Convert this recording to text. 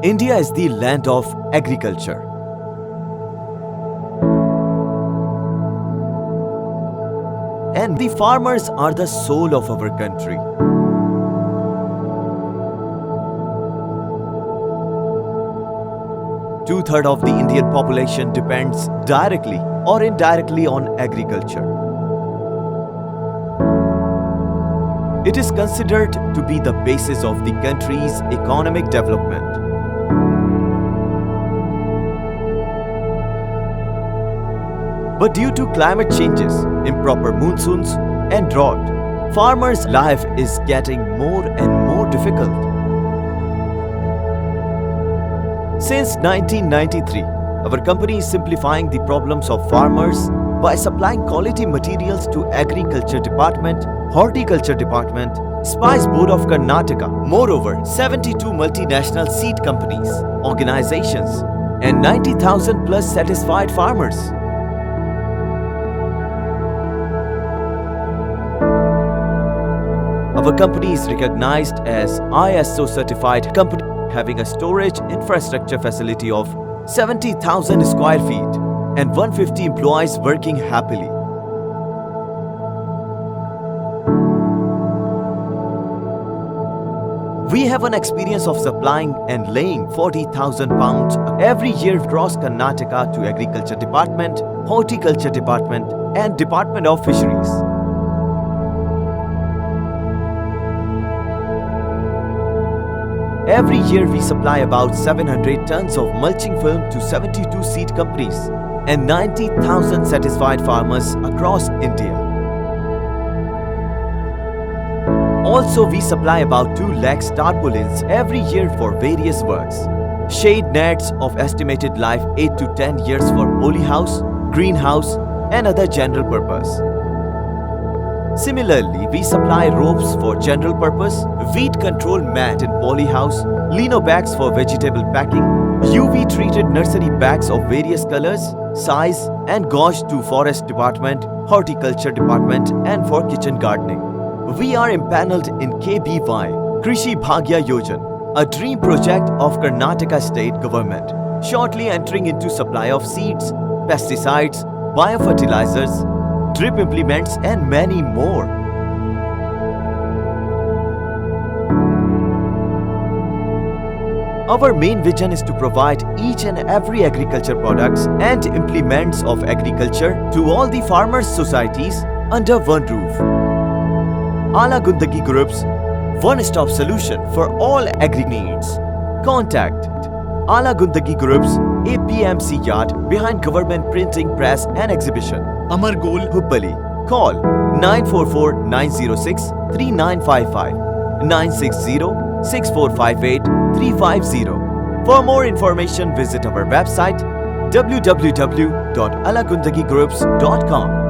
India is the land of agriculture. And the farmers are the soul of our country. Two-thirds of the Indian population depends directly or indirectly on agriculture. It is considered to be the basis of the country's economic development. But due to climate changes, improper monsoons and drought, farmers' life is getting more and more difficult. Since 1993, our company is simplifying the problems of farmers by supplying quality materials to Agriculture Department, Horticulture Department, Spice Board of Karnataka. Moreover, 72 multinational seed companies, organizations, and 90,000 plus satisfied farmers. Our company is recognized as ISO certified company, having a storage infrastructure facility of 70,000 square feet and 150 employees working happily. We have an experience of supplying and laying 40,000 pounds every year across Karnataka to Agriculture Department, Horticulture Department and Department of Fisheries. Every year we supply about 700 tons of mulching film to 72 seed companies and 90,000 satisfied farmers across India. Also, we supply about 2 lakh tarpaulins every year for various works. Shade nets of estimated life 8 to 10 years for polyhouse, greenhouse and other general purpose. Similarly, we supply ropes for general purpose, weed control mat in polyhouse, lino bags for vegetable packing, UV treated nursery bags of various colors, size and gauge to Forest Department, Horticulture Department and for kitchen gardening. We are impaneled in KBY, Krishi Bhagya Yojan, a dream project of Karnataka state government, shortly entering into supply of seeds, pesticides, biofertilizers, drip implements and many more. Our main vision is to provide each and every agriculture products and implements of agriculture to all the farmers' societies under one roof. Ala Gundagi Group's one-stop solution for all agri needs. Contact Ala Gundagi Group's APMC yard behind Government Printing Press and Exhibition, Amargol, Hubbali. Call 944-906-3955, 960-6458-350. For more information, visit our website www.alagundagigroups.com.